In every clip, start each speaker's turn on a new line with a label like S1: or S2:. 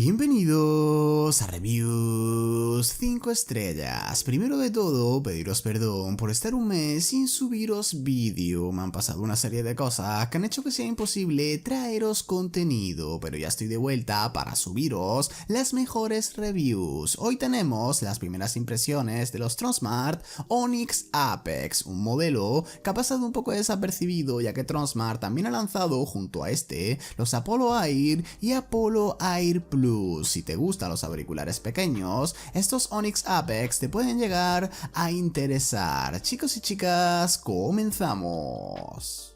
S1: Bienvenidos a Reviews 5 estrellas. Primero de todo, pediros perdón por estar un mes sin subiros vídeo. Me han pasado una serie de cosas que han hecho que sea imposible traeros contenido, pero ya estoy de vuelta para subiros las mejores reviews. Hoy tenemos las primeras impresiones de los Tronsmart Onyx Apex, un modelo que ha pasado un poco desapercibido ya que Tronsmart también ha lanzado junto a este los Apollo Air y Apollo Air Plus. Si te gustan los auriculares pequeños, estos Onyx Apex te pueden llegar a interesar. Chicos y chicas, comenzamos.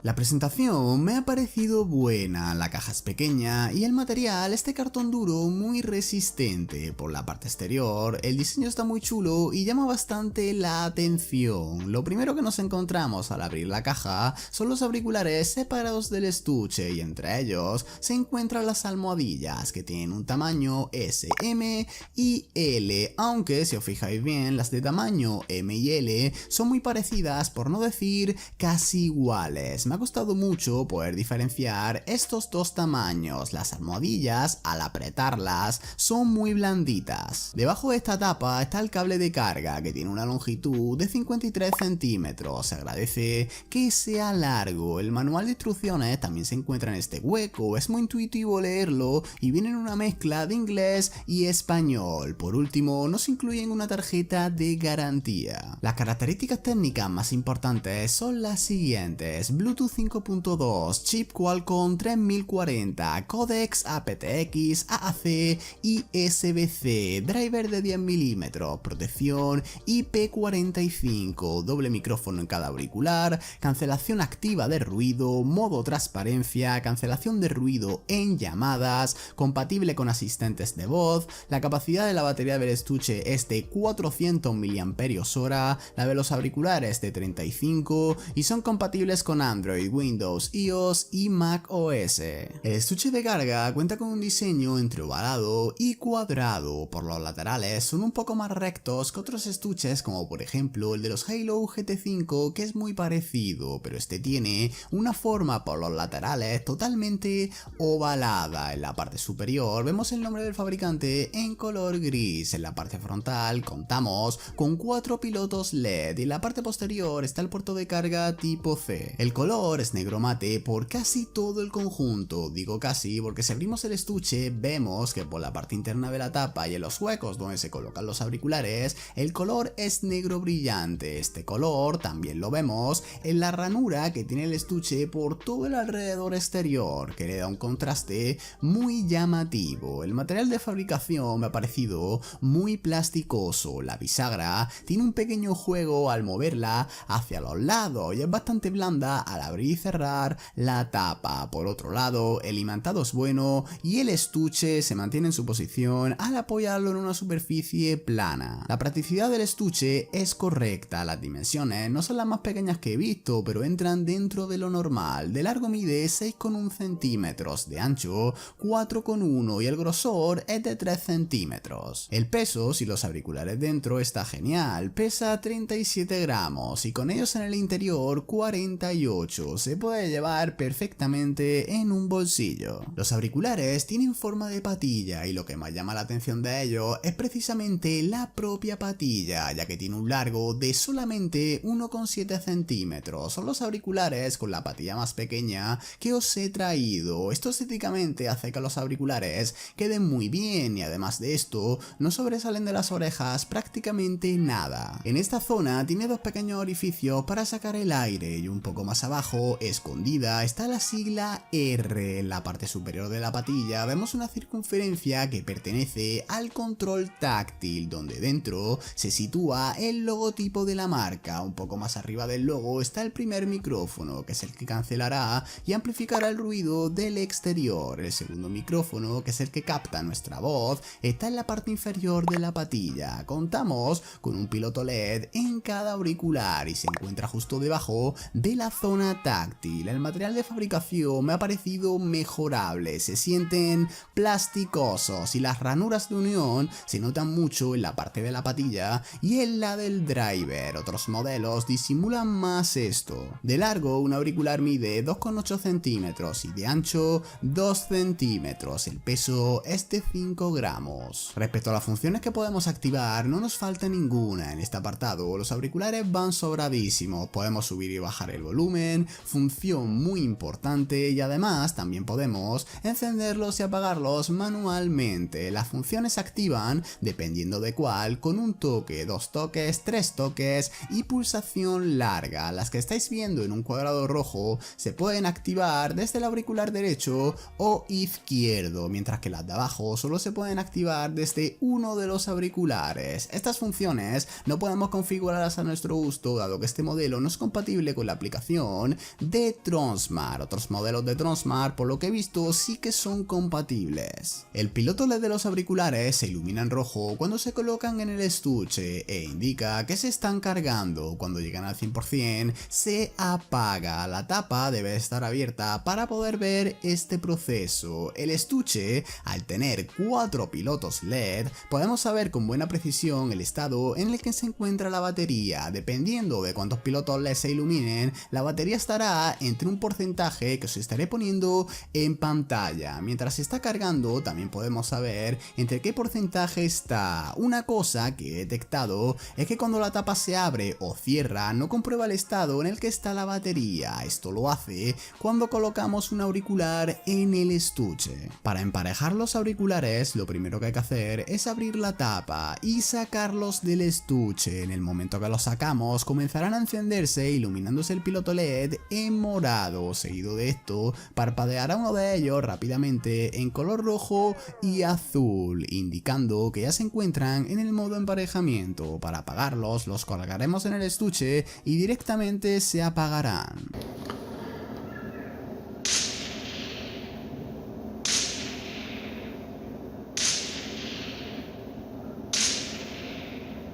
S1: La presentación me ha parecido buena, la caja es pequeña y el material es de cartón duro muy resistente. Por la parte exterior el diseño está muy chulo y llama bastante la atención. Lo primero que nos encontramos al abrir la caja son los auriculares separados del estuche y entre ellos se encuentran las almohadillas que tienen un tamaño S, M y L, aunque si os fijáis bien las de tamaño M y L son muy parecidas, por no decir casi iguales. Me ha costado mucho poder diferenciar estos dos tamaños. Las almohadillas, al apretarlas, son muy blanditas. Debajo de esta tapa está el cable de carga que tiene una longitud de 53 centímetros. Se agradece que sea largo. El manual de instrucciones también se encuentra en este hueco. Es muy intuitivo leerlo y viene en una mezcla de inglés y español. Por último, nos incluyen una tarjeta de garantía. Las características técnicas más importantes son las siguientes: Bluetooth 5.2, chip Qualcomm 3040, codecs aptX, AAC y SBC, driver de 10 mm, protección IP45, doble micrófono en cada auricular, cancelación activa de ruido, modo transparencia, cancelación de ruido en llamadas, compatible con asistentes de voz. La capacidad de la batería del estuche es de 400 mAh, la de los auriculares de 35 y son compatibles con Android, Windows, iOS y Mac OS. El estuche de carga cuenta con un diseño entre ovalado y cuadrado. Por los laterales son un poco más rectos que otros estuches, como por ejemplo el de los Halo GT5, que es muy parecido, pero este tiene una forma por los laterales totalmente ovalada. En la parte superior vemos el nombre del fabricante en color gris. En la parte frontal contamos con 4 pilotos LED y en la parte posterior está el puerto de carga tipo C. El color es negro mate por casi todo el conjunto. Digo casi porque si abrimos el estuche vemos que por la parte interna de la tapa y en los huecos donde se colocan los auriculares el color es negro brillante. Este color también lo vemos en la ranura que tiene el estuche por todo el alrededor exterior, que le da un contraste muy llamativo. El material de fabricación me ha parecido muy plasticoso. La bisagra tiene un pequeño juego al moverla hacia los lados y es bastante blanda al abrir y cerrar la tapa. Por otro lado, el imantado es bueno y el estuche se mantiene en su posición al apoyarlo en una superficie plana. La practicidad del estuche es correcta. Las dimensiones no son las más pequeñas que he visto, pero entran dentro de lo normal. De largo mide 6,1 centímetros, de ancho 4,1 y el grosor es de 3 centímetros. El peso, si los auriculares dentro, está genial. Pesa 37 gramos y con ellos en el interior 48. Se puede llevar perfectamente en un bolsillo. Los auriculares tienen forma de patilla y lo que más llama la atención de ellos es precisamente la propia patilla, ya que tiene un largo de solamente 1,7 centímetros. Son los auriculares con la patilla más pequeña que os he traído. Esto estéticamente hace que los auriculares queden muy bien y además de esto no sobresalen de las orejas prácticamente nada. En esta zona tiene dos pequeños orificios para sacar el aire y un poco más abajo, escondida, está la sigla R. En la parte superior de la patilla vemos una circunferencia que pertenece al control táctil, donde dentro se sitúa el logotipo de la marca. Un poco más arriba del logo está el primer micrófono, que es el que cancelará y amplificará el ruido del exterior. El segundo micrófono, que es el que capta nuestra voz, está en la parte inferior de la patilla. Contamos con un piloto LED en cada auricular y se encuentra justo debajo de la zona forma táctil. El material de fabricación me ha parecido mejorable, se sienten plasticosos y las ranuras de unión se notan mucho en la parte de la patilla y en la del driver. Otros modelos disimulan más esto. De largo, un auricular mide 2,8 centímetros y de ancho 2 centímetros. El peso es de 5 gramos. Respecto a las funciones que podemos activar, no nos falta ninguna. En este apartado, los auriculares van sobradísimos. Podemos subir y bajar el volumen, función muy importante, y además también podemos encenderlos y apagarlos manualmente. Las funciones se activan dependiendo de cuál, con un toque, 2 toques, 3 toques y pulsación larga. Las que estáis viendo en un cuadrado rojo se pueden activar desde el auricular derecho o izquierdo, mientras que las de abajo solo se pueden activar desde uno de los auriculares. Estas funciones no podemos configurarlas a nuestro gusto, dado que este modelo no es compatible con la aplicación de Tronsmart. Otros modelos de Tronsmart, por lo que he visto, sí que son compatibles. El piloto LED de los auriculares se ilumina en rojo cuando se colocan en el estuche e indica que se están cargando. Cuando llegan al 100% se apaga. La tapa debe estar abierta para poder ver este proceso. El estuche, al tener 4 pilotos LED, podemos saber con buena precisión el estado en el que se encuentra la batería. Dependiendo de cuántos pilotos LED se iluminen, la batería estará entre un porcentaje que os estaré poniendo en pantalla. Mientras se está cargando, también podemos saber entre qué porcentaje está. Una cosa que he detectado es que cuando la tapa se abre o cierra, no comprueba el estado en el que está la batería. Esto lo hace cuando colocamos un auricular en el estuche. Para emparejar los auriculares, lo primero que hay que hacer es abrir la tapa y sacarlos del estuche. En el momento que los sacamos, comenzarán a encenderse iluminándose el piloto LED en morado. Seguido de esto, parpadeará uno de ellos rápidamente en color rojo y azul, indicando que ya se encuentran en el modo emparejamiento. Para apagarlos, los colgaremos en el estuche y directamente se apagarán.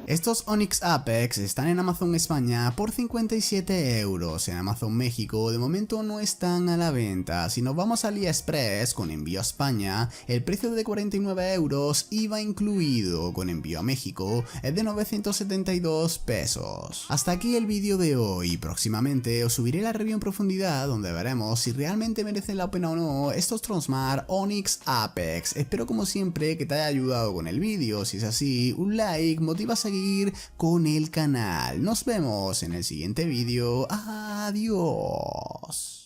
S1: Estos Onyx Apex están en Amazon España por 57 euros, en Amazon México de momento no están a la venta. Si nos vamos a AliExpress con envío a España, el precio de 49 euros IVA incluido, con envío a México es de 972 pesos. Hasta aquí el vídeo de hoy. Próximamente os subiré la review en profundidad donde veremos si realmente merecen la pena o no estos Tronsmart Onyx Apex. Espero como siempre que te haya ayudado con el vídeo. Si es así, un like motiva a seguir con el canal. Nos vemos en el siguiente vídeo. Adiós.